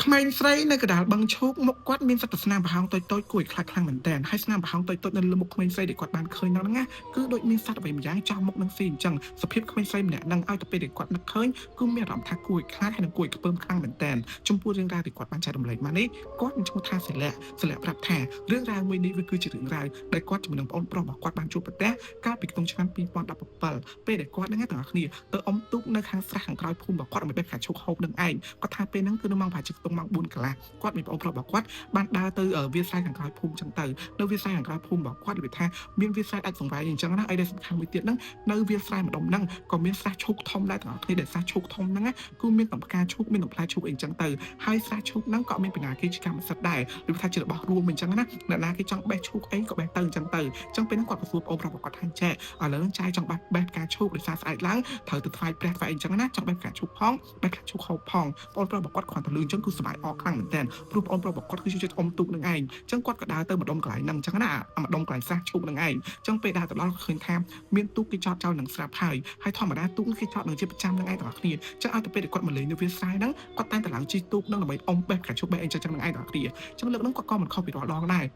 ក្មេងស្រីនៅកណ្ដាលបឹងឈូកមុខគាត់មានសត្វស្នាមប្រហោងតូចៗគួរឲ្យខ្លាចខ្លាំងមែនទែនហើយស្នាមប្រហោងតូចៗនៅលើមុខក្មេងស្រីដែលគាត់បានឃើញនោះហ្នឹងណាគឺដូចមានសត្វអ្វីម្យ៉ាងចំមុខនឹងស៊ីអញ្ចឹងសភាពក្មេងស្រីម្នាក់ហ្នឹងឲ្យទៅពេលដែលគាត់នឹកឃើញគឺមានអារម្មណ៍ថាគួរឲ្យខ្លាចហើយនឹងគួរឲ្យខ្ពើមខ្លាំងមែនទែនចំពោះរឿងរ៉ាវដែលគាត់បានចែករំលែកមកនេះគាត់មានឈ្មោះថាសិលៈប្រាប់ថារឿងរ៉ាវមួយនេះវាគឺជារឿងរ៉ាវដែលគាត់ជាមួយនឹងប្អូនប្រុសរបស់គាត់បានជួបប្រទះកាលពីក្នុងឆ្នាំ2017ពេលដែលគាត់ហ្នឹងទាំងអស់គ្នាទៅអុំទូកនៅខាងស្រះខាងក្រោយភូមិរបស់គាត់ដើម្បីបេះផ្កាឈូកហូបនឹងឯងគាត់ថាពេលហ្នឹងគឺនៅម៉ោងប្រហែលជាខ្ទង់ម៉ោង4កន្លះគាត់មានប្អូនប្រុសរបស់គាត់បានដើរទៅវាលស្រែខាងក្រោយភូមិចឹងទៅនៅវាលស្រែខាងក្រោយភូមិរបស់គាត់និយាយថាមានវាលស្រែដាច់សង្វែងអញ្ចឹងណាហើយដែលសំខាន់មួយទៀតហ្នឹងនៅវាលស្រែម្ដុំហ្នឹងក៏មានស្រះឈូកធំដែរទាំងអស់គ្នាដែលស្រះឈូកធំហ្នឹងគឺមានតំផ្កាឈូកមានតំផ្លែឈូកអីអញ្ចឹងទៅហើយស្រះឈូកហ្នឹងក៏មានបណ្ណាគេជាកម្មសិទ្ធិដែរឬថាជារបស់រួមអញ្ចឹងណាអ្នកណាគេចង់បេះឈូកអីក៏បេះទៅអញ្ចឹងទៅអញ្ចឹងពេលហ្នឹងគាត់ក៏សួរប្អូនប្រុសរបស់គាត់ថាចែឥឡូវចាយចង់បេះផ្កាឈូកដោយសារស្អែកឡើងត្រូវទៅថ្វាយព្រះថ្វាយអីអញ្ចឹងណាចង់បេះផ្កាឈូកផងបេះផ្កាឈូកហូបផងប្អូនប្រុសរបស់គាត់គ្រាន់តែលឺអញ្ចឹងគឺសប្បាយអរខ្លាំងមែនតើព្រោះប្អូនប្រុសរបស់គាត់គឺជួយអុំទូកនឹងឯងអញ្ចឹងគាត់ក៏ដើរទៅម្ដុំកន្លែងហ្នឹងអញ្ចឹងណាម្ដុំកន្លែងស្រះឈូកនឹងឯងអញ្ចឹងពេលដើរទៅដល់ឃើញថាមានទូកគេចតចោលនឹងស្រាប់ហើយធម្មតាទូកគេចតនឹងជាប្រចាំនឹងឯងទាំងអស់គ្នាអញ្ចឹងឲ្យទៅពេលគាត់មកលេងនៅវាលស្រែហ្នឹងគាត់តែងតែឡើងជិះទូកហ្នឹងដើម្បីអុំបេះផ្កាឈូកបេះអីចឹងនឹងឯងទាំងអស់គ្នាអញ្ចឹងលើកហ្នឹងគាត់ក៏មិនខុសពីរាល់ដងដែរ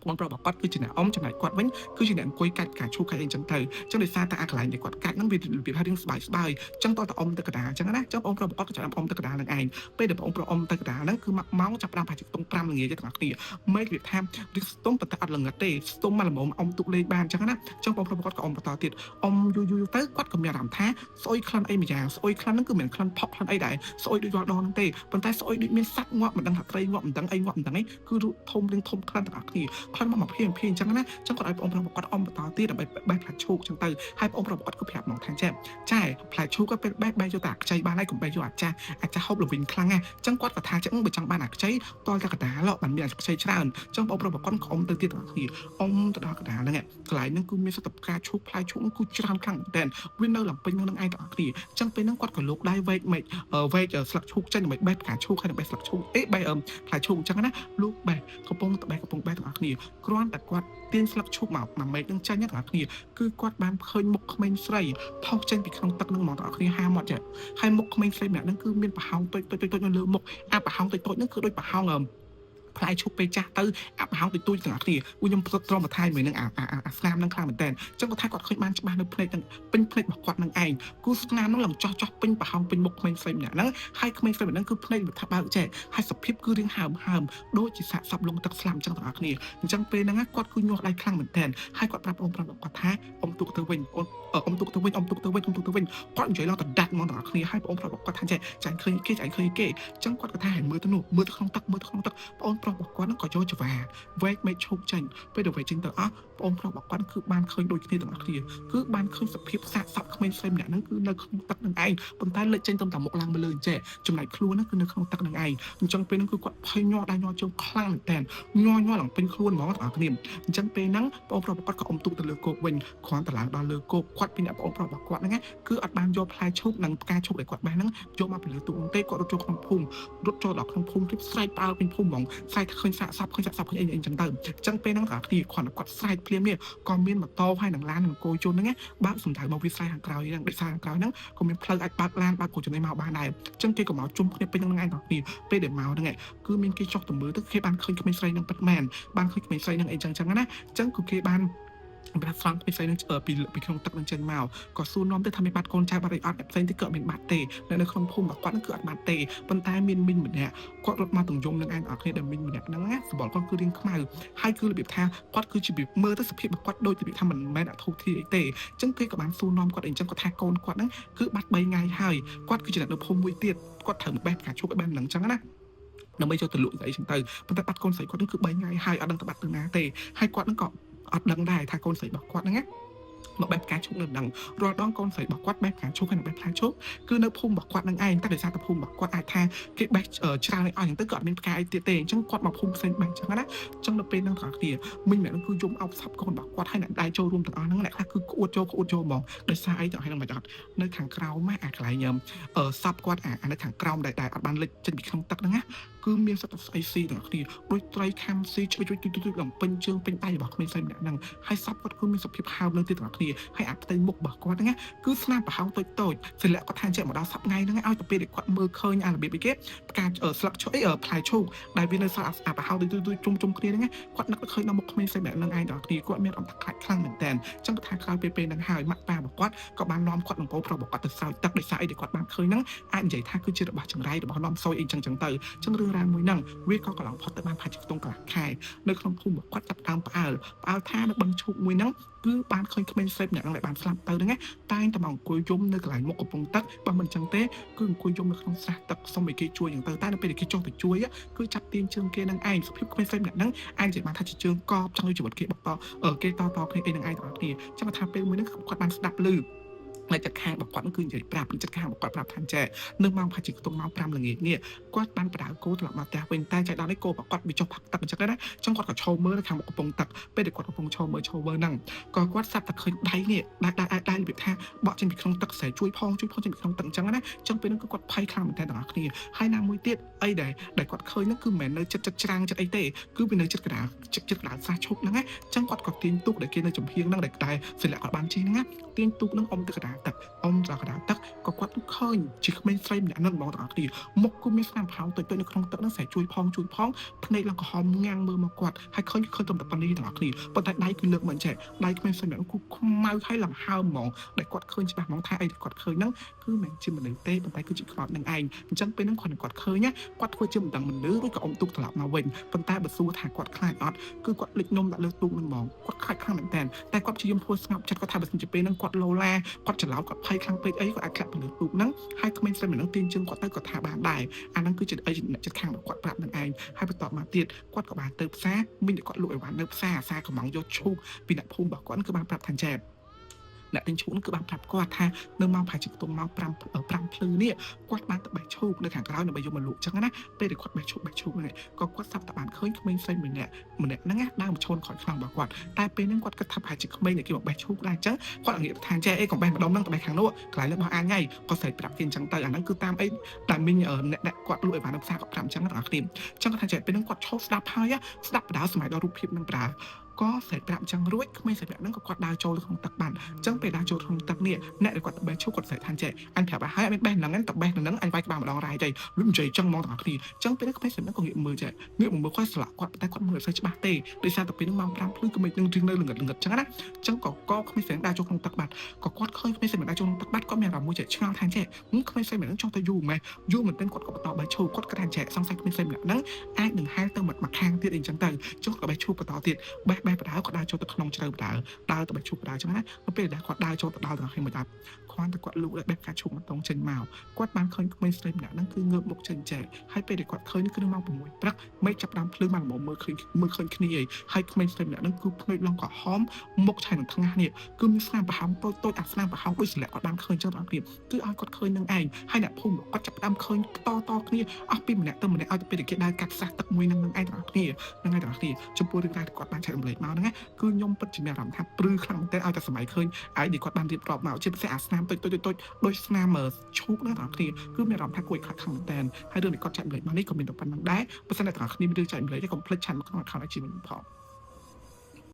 បងប្រុសរបស់គាត់គឺជាអ្នកអុំចំណែកគាត់វិញគឺជាអ្នកអង្គុយកាច់ការឈូកកាច់អីចឹងទៅអញ្ចឹងដោយសារតែអាកន្លែងដែលគាត់កាច់ហ្នឹងវាថារឿងស្បាយអញ្ចឹងតើអុំទឹកកដាអញ្ចឹងណាអញ្ចឹងបងប្រុសរបស់គាត់ក៏ចាប់អុំទឹកកដានឹងឯងពេលដែលបងប្រុសអុំទឹកកដាហ្នឹងគឺម៉ោងចាប់ផ្ដើមប្រហែលជាខ្ទង់5ល្ងាចទេទាំងអស់គ្នាមេឃវាថាឬស្ទុំប៉ុន្តែអត់ល្ងឹតទេស្ទុំមកល្មមអុំទុកលេងបានអញ្ចឹងណាអញ្ចឹងបងប្រុសរបស់គាត់ក៏អុំបន្តទៀតអុំយូរទៅគាត់ក៏មានអារម្មណ៍ថាស្អុយក្លិនអីម្យ៉ាងស្អុយក្លិនហ្នឹងគឺមិនក្លិនផុកក្លិនអីដែរស្អុយដូចរាល់ដងហ្នឹងទេប៉ុន្តែស្អុយដូចមានសត្វងាប់មិនដឹងថាត្រីងាប់មិនដឹងអីងាប់មិនដឹងអីគឺធំរឿងធំក្លិនទាំងអស់គ្នាក្លិនមកភីអញ្ចឹងណាចឹងគាត់ឲ្យបងប្រុសរបស់គាត់អុំបន្តទៀតដើម្បីបេះផ្លែឈូកចឹងទៅហើយបងប្រុសរបស់គាត់ក៏ប្រាប់មកថាចាផ្លែឈូកក៏ពេលបេះយកតែខ្ចីបានហើយកុំបេះយកអាចាស់ហូបល្វីងខ្លាំងណាចឹងគាត់ក៏ថាចឹងបើចង់បានអាខ្ចីតលតែកដាលបានមានអាខ្ចីច្រើនចឹងបងប្រុសរបស់គាត់ក៏អុំទៅទៀតទាំងគ្នាអុំទៅដល់កដាលហ្នឹងកន្លែងហ្នឹងគឺមានសត្វផ្កាឈូកផ្លែឈូកហ្នឹងគឺច្រើនខ្លាំងមែនតើវានៅឡើងពេញនឹងឯងទាំងគ្នាចឹងពេលហ្នឹងគាត់ក៏លោកដៃវែកស្លឹកឈូកចេញដើម្បីបេះផ្កាឈូកហើយដើម្បីស្លឹកឈូកបេះផ្លែឈូកចឹងណាលោកបេះកំពុងតែបេះទាំងអស់គ្នាគ្រាន់តែគាត់ទាញស្លឹកឈូកមកមេឃនឹងចាញ់ទាំងអស់គ្នាគឺគាត់បានឃើញមុខក្មេងស្រីផុសចេញពីក្នុងទឹកនឹងមកទាំងអស់គ្នាហាមាត់ចាហើយមុខក្មេងស្រីម្នាក់ហ្នឹងគឺមានប្រហោងតូចនៅលើមុខអាប្រហោងតូចហ្នឹងគឺដូចប្រហោងផ្លែឈូកពេលចាស់ទៅអាប្រហោងទូចទាំងអស់គ្នាខ្ញុំត្រមថាមួយនឹងអាស្នាមនឹងខ្លាំងមែនតើអញ្ចឹងគាត់ថាគាត់ឃើញបានច្បាស់នៅភ្នែកនឹងពេញភ្នែករបស់គាត់នឹងឯងគូស្នាមនឹងឡើងចោះពេញប្រហោងពេញមុខក្មេងស្រីម្នាក់ហ្នឹងហើយក្មេងស្រីម្នាក់ហ្នឹងគឺភ្នែកវាថាបើកចែហើយសភាពគឺរៀងហើមដូចជាសាកសពលងទឹកស្លាប់អញ្ចឹងទាំងអស់គ្នាអញ្ចឹងពេលហ្នឹងគាត់គឺញាស់ដៃខ្លាំងមែនតើហើយគាត់ប្រាប់បងប្រុសគាត់ថាអ៊ំទូកទៅវិញអ៊ំទូកទៅវិញគាត់និយាយឡើងទៅដាច់មកទាំងអស់គ្នាហើយបងប្រុសគាត់ថាចាញ់ឃើញគេអញ្ចឹងគាត់ក៏ថាឲ្យមើលទៅនោះមើលទៅក្នុងទឹកបងប្រុសរបស់គាត់ហ្នឹងក៏ចូលច្វាវែកមេឃឈប់ចេញពេលទៅវែកចេញទៅអស់បងប្រុសរបស់គាត់គឺបានឃើញដូចគ្នាទាំងអស់គ្នាគឺបានឃើញសភាពសាកសពក្មេងស្រីម្នាក់ហ្នឹងគឺនៅក្នុងទឹកនឹងឯងប៉ុន្តែលេចចេញទៅមុខឡើងមកលើអញ្ចេះចំណែកខ្លួនហ្នឹងគឺនៅក្នុងទឹកនឹងឯងអញ្ចឹងពេលហ្នឹងគឺគាត់ភ័យញាស់ដៃញាស់ជើងខ្លាំងមែនតើញាស់ឡើងពេញខ្លួនហ្មងទាំងអស់គ្នាអញ្ចឹងពេលហ្នឹងបងប្រុសរបស់គាត់ក៏អុំទូកទៅលើគោកវិញគ្រាន់តែឡើងដល់លើគោកគាត់ពីអ្នកបងប្រុសរបស់គាត់ហ្នឹងគឺអត់បានយកផ្លែឈូកនិងផ្កាឈូកដែលគាត់បេះហ្នឹងយកមកពីលើទូកទេគាត់រត់ចូលក្នុងភូមិរត់ចូលដល់ក្នុងភូមិគឺស្រែកប៉ាល់ពេញភូមិហ្មងស្រែកឃើញសាកសពឃើញអីអញ្ចឹងទៅអញ្ចឹងពេលហ្នឹងគាត់គាត់ស្រែកភ្លាមនេះក៏មានម៉ូតូហើយនឹងឡាននឹងគោជន់ហ្នឹងបើកសំដៅមកវាស្រែខាងក្រោយហ្នឹងដោយសារខាងក្រោយហ្នឹងក៏មានផ្លូវអាចបើកឡានបើកគោជន់មកបានដែរអញ្ចឹងគេក៏មកជុំគ្នាពេញហ្នឹងឯងទាំងគ្នាពេលដែលមកហ្នឹងគឺមានគេចុះទៅមើលទៅគេបានឃើញក្មេងស្រីហ្នឹងពិតមែនបានឃើញក្មេងស្រីហ្នឹងអីចឹងណាអញ្ចឹងគឺគេបានប្រាស្រ័យផ្សេងនឹងពីក្នុងទឹកនឹងចេញមកក៏សួរនាំទៅថាមានបាត់កូនចៅបាត់អីអត់ផ្សេងទៀតក៏មានបាត់ទេនៅក្នុងភូមិរបស់គាត់នឹងគឺអត់បាត់ទេប៉ុន្តែមានមីងម្នាក់គាត់រត់មកទាំងយំនឹងឯងអត់គ្នាដែលមីងម្នាក់ហ្នឹងណាសម្បល់គាត់គឺរៀងខ្មៅហើយគឺរបៀបថាគាត់គឺជារបៀបមើលទៅសភាពរបស់គាត់ដូចរបៀបថាមិនមែនអធុធាអីទេអញ្ចឹងគេក៏បានសួរនាំគាត់អីអញ្ចឹងគាត់ថាកូនគាត់ហ្នឹងគឺបាត់3ថ្ងៃហើយគាត់គឺជាអ្នកនៅភូមិមួយទៀតគាត់ត្រូវបេះផ្កាឈូកឲ្យបានហ្នឹងអញ្ចឹងណាដើម្បីចូលទៅលក់ស្អីចឹងទៅប៉ុន្តែបាត់កូនស្រីគាត់ហ្នឹងគឺ3ថ្ងៃហើយអត់ដឹងទៅបាត់ទៅណាទេហើយគាត់ហ្នឹងក៏អត់ដឹងដែរថាកូនស្រីរបស់គាត់ហ្នឹងណាមកបេះផ្កាឈូកនៅនឹងរាល់ដងកូនស្រីរបស់គាត់បេះផ្កាឈូកហើយនឹងបេះផ្លែឈូកគឺនៅភូមិរបស់គាត់នឹងឯងតែដោយសារតែភូមិរបស់គាត់អាចថាគេបេះច្រើនអស់អញ្ចឹងទៅក៏អត់មានផ្កាអីទៀតទេអញ្ចឹងគាត់មកភូមិផ្សេងបេះអញ្ចឹងណាអញ្ចឹងនៅពេលហ្នឹងទាំងអស់គ្នាមិញម្នាក់ហ្នឹងគឺយំអោបសាប់កូនរបស់គាត់ហើយអ្នកដែលចូលរួមទាំងអស់ហ្នឹងអ្នកខ្លះគឺក្អួតចូលហ្មងដោយសារអីទាំងហ្នឹងមិនអត់នៅខាងក្រោមអាកន្លែងសាប់គាត់អានៅខាងក្រោមដែលអត់បានលេចចេញពីក្នុងទឹកហ្នឹងណាគឺមានសត្វស្អីស៊ីទាំងអស់គ្នាដូចត្រីខាំស៊ីឆ្វេងឡើងពេញជើងពេញដៃរបស់ក្មេងស្រីម្នាក់ហ្នឹងហើយសាប់គាត់គឺមានសភាពហើមនៅទីទាំង គ្នាហើយអាផ្ទៃមុខរបស់គាត់ហ្នឹងណាគឺស្នាមប្រហោងតូចៗសិលៈគាត់ថាចេះមកដល់សប្តាហ៍ហ្នឹងឲ្យទៅពេលដែលគាត់មើលឃើញអារបៀបនេះគេផ្កាស្លឹកឈើផ្លែឈូកដែលវានៅសល់អាប្រហោងទុយៗជុំគ្នាហ្នឹងណាគាត់នឹកឃើញដល់មុខក្មេងស្រីម្នាក់ហ្នឹងឯងដល់គ្នាគាត់មានអារម្មណ៍ថាខ្លាចខ្លាំងមែនតើអញ្ចឹងគាត់ថាក្រោយពេលហ្នឹងហើយម៉ាក់ប៉ារបស់គាត់ក៏បាននាំគាត់នឹងប្រុសរបស់គាត់ទៅស្រោចទឹកដោយសារអីដែលគាត់បានឃើញហ្នឹងអាចនិយាយថាគឺជារបស់ចង្រៃរបស់នាំសយអីចឹងទៅអញ្ចឹងរឿងរ៉ាវមួយហ្នឹងវាក៏កន្លងផុតទៅបានប្រហែលជាខ្ទង់កន្លះខែនៅក្នុងភូមិគាត់ចាប់ដើមផ្អើលថានៅបឹងឈូកមួយហ្នឹងគឺបានឃើញក្មេងស្រីម្នាក់ហ្នឹងដែលបានស្លាប់ទៅហ្នឹងណាតែងតែមកអង្គុយយំនៅកន្លែងមុខកំពង់ទឹកបើមិនអញ្ចឹងទេគឺអង្គុយយំនៅក្នុងស្រះទឹកសុំឲ្យគេជួយអញ្ចឹងទៅតែនៅពេលដែលគេចុះទៅជួយគឺចាប់ទាញជើងគេនឹងឯងសុភាពក្មេងស្រីម្នាក់ហ្នឹងអាចនិយាយបានថាជាជើងកបចង់ឲ្យជីវិតគេបកតគេតគ្នាអីនឹងឯងទាំងអស់គ្នាចាំថាពេលមួយហ្នឹងគាត់បានស្ដាប់ឮហើយចិត្តខាងរបស់គាត់នឹងគឺនិយាយប្រាប់ចិត្តខាងរបស់គាត់ប្រាប់ថាចេះនៅម៉ោងប្រហែលជាខ្ទង់ម៉ោង5ល្ងាចនេះគាត់បានបដៅគោត្រឡប់មកផ្ទះវិញតែចៃដល់នេះគោរបស់គាត់វាចុះផឹកទឹកអញ្ចឹងណាចឹងគាត់ក៏ឈរមើលនៅខាងមុខកំពង់ទឹកពេលដែលគាត់កំពុងឈរមើលហ្នឹងក៏គាត់ស្ដាប់តែឃើញដៃនេះដៃរបៀបថាបកចេញពីក្នុងទឹកស្រែជួយផងចេញពីក្នុងទឹកអញ្ចឹងណាចឹងពេលហ្នឹងគឺគាត់ភ័យខ្លាំងមែនតើទាំងអស់គ្នាហើយណាមួយទៀតអីដែលគាត់ឃើញហ្នឹងគឺមិនមែននៅចិត្តច្រាំងចិត្តអីទេគឺវានៅចិត្តកណ្ដាលស្រះឈប់ហ្នឹងណាចឹងគាត់ក៏ទាញទូកដែលគេនៅចំហៀងហ្នឹងដែលសិលៈគាត់បានជិះហ្នឹងណាទាញទូកហ្នឹងអុំទៅកណ្ដាលទឹកអុំទៅកណ្ដាលទឹកក៏គាត់ឃើញជាក្មេងស្រីម្នាក់ហ្នឹងបងទាំងអស់គ្នាមុខគឺមានស្នាមប្រហោងតូចៗនៅក្នុងទឹកហ្នឹងស្រែជួយផងភ្នែកឡើងក្រហមងាំងមើលមកគាត់ហើយឃើញតែប៉ុណ្្នេះទាំងអស់គ្នាប៉ុន្តែដៃគឺលើកមិនចេះដៃក្មេងស្រីម្នាក់គឺខ្មៅហើយឡើងហើមហ្មងដែលគាត់ឃើញច្បាស់ហ្មងថាអីដែលគាត់ឃើញហ្នឹងគឺមិនជាមនុស្សទេប៉ុន្តែគឺជាខ្មោចនឹងឯងអញ្ចឹងពេលហ្នឹងគាត់ឃើញណាគាត់ធ្វើជាមិនដឹងមនុស្សឬក៏អុំទូកត្រឡប់មកវិញប៉ុន្តែបើសួរថាគាត់ខ្លាចអត់គឺគាត់លិចនំដាក់លើទូកហ្នឹងហ្មងគាត់ខ្លាចខ្លាំងមែនតើតែគាត់ព្យាយាមធ្វើស្ងប់ចិត្តគាត់ថាបើសិនជាពេលហ្នឹងគាត់លោឡាគាត់ច្រឡោតគាត់ភ័យខ្លាំងពេកអីគាត់អាចធ្លាក់ទៅលើទូកហ្នឹងហើយក្មេងស្រីម្នាក់ហ្នឹងទាញជើងគាត់ទៅគាត់ថាបានដែរអាហ្នឹងគឺជាអីចិត្តខាងរបស់គាត់ប្រាប់នឹងឯងហើយបន្តមកទៀតគាត់ក៏បានទៅផ្សារមានតែគាត់លក់អីវ៉ាន់នៅផ្សារកំងយកឈូកពីអ្នកភូមិរបស់គាត់គឺបានប្រាប់ថាចេះអ្នកទិញឈូកនោះគឺបានប្រាប់គាត់ថានៅម៉ោងប្រហែលជាខ្ទង់ម៉ោង5ភ្លឺនេះគាត់បានទៅបេះឈូកនៅខាងក្រៅដើម្បីយកមកលក់អញ្ចឹងណាពេលដែលគាត់បេះឈូកហ្នឹងក៏គាត់ស្ដាប់តែបានឃើញក្មេងស្រីម្នាក់ហ្នឹងណាដើរមកឈរខ້ອຍខ្លាំងរបស់គាត់តែពេលហ្នឹងគាត់គិតថាប្រហែលជាក្មេងដែលគេមកបេះឈូកដែរអញ្ចឹងគាត់ងាកថាចេះអីកុំបេះម្ដុំហ្នឹងទៅបេះខាងនោះកន្លែងរបស់អញហើយគាត់ស្រែកប្រាប់គេអញ្ចឹងទៅអាហ្នឹងគឺតាមអីតែមីងអ្នកគាត់លក់អីវ៉ាន់នៅផ្សារគាត់ប្រាប់អញ្ចឹងណាបងប្អូនអញ្ចឹងគាត់ថាចេះពេលហ្នឹងគាត់ឈប់ស្ដាប់ហើយស្ដាប់បដៅសម័យដល់រូបភាពហ្នឹងបដៅក៏ស្រែកប្រាប់អញ្ចឹងរួចក្មេងស្រីហ្នឹងក៏គាត់ដើរចូលក្នុងទឹកបានអញ្ចឹងពេលដើរចូលក្នុងទឹកនេះអ្នកដែលគាត់ទៅបេះឈូកគាត់ស្រែកថាចេះអញប្រាប់ឲ្យអត់មានបេះហ្នឹងតែបេះហ្នឹងអញវាយក្បាលម្ដងរាយទៅលុយនិយាយអញ្ចឹងហ្មងទាំងអស់គ្នាអញ្ចឹងពេលហ្នឹងក្មេងស្រីហ្នឹងក៏ងាកមើលចេះងាកមកមើលគាត់ស្លាក់គាត់តែគាត់មើលអត់សូវច្បាស់ទេដោយសារតែពេលហ្នឹងម៉ោង5ភ្លឺក្មេងហ្នឹងរៀងនៅល្ងិតអញ្ចឹងណាអញ្ចឹងក៏ក្មេងស្រីដើរចូលក្នុងទឹកបាត់ក៏គាត់ឃើញក្មេងស្រីដើរចូលក្នុងទឹកបាត់គាត់មានអារម្មណ៍មួយចេះឆ្ងល់ថាចេះក្មេងស្រីហ្នឹងចង់ទៅយូរមែនទែនគាត់ក៏បន្តបេះឈូកគាត់គិតថាចេះសង្ស័យក្មេងស្រីហ្នឹងអាចនឹងហែលទៅមកខាងទៀតអីអញ្ចឹងទៅចុះក៏បេះឈូកបន្តទៀតបេះបដៅគាត់ដើរចូលទៅក្នុងជ្រៅបដៅដើរទៅបេះឈូកបដៅអញ្ចឹងណាពេលដែលគាត់ដើរចូលទៅដល់ក្នុងមួយដាប់គ្រាន់តែគាត់លូកបេះផ្កាឈូកមកតងចេញមកគាត់បានឃើញក្មេងស្រីម្នាក់ហ្នឹងគឺងើបមុខចេញចេះហើយពេលដែលគាត់ឃើញគឺនៅម៉ោង6ព្រឹកមេឃចាប់ដើមភ្លឺមកមើលឃើញគ្នាហើយក្មេងស្រីម្នាក់ហ្នឹងគឺភ្នែកឡងក្រហមមុខឆៃនឹងថ្ងាសនេះគឺមានស្នាមប្រហោងតូចអាស្នាមប្រហោងដូចស្លាក់គាត់បានឃើញចឹងបងប្អូនគឺឲ្យគាត់ឃើញនឹងឯងហើយអ្នកភូមិគាត់ចាប់ដើមឃើញតគ្នាអស់ពីម្នាក់ទៅម្នាក់ឲ្យទៅពេលគេដើរកាត់ស្រះទឹកមួយនឹងឯងបងប្អូនហ្នឹងឯងបងប្អូនចំពោះរឿងរ៉ាវដែលគាត់បានចែករំលែកមកហ្នឹងគឺខ្ញុំពិតជាមានអារម្មណ៍ថាព្រឺខ្លាំងមែនតើឲ្យតែសម័យឃើញហើយដែលគាត់បានរៀបរាប់មកជាពិសេសអាស្នាមតូចដូចស្នាមឈូកណាបងប្អូនគឺមានអារម្មណ៍ថាគួរឲ្យខ្លាចខ្លាំងមែនតើហើយរឿងដែលគាត់ចែករំលែកមកនេះក៏មានតែប៉ុណ្្នឹងដែរបើសិនតែបងប្អូនមានរឿងចែករំលែកទេកុំភ្លេចឆានមកក្នុង account IG វិញផង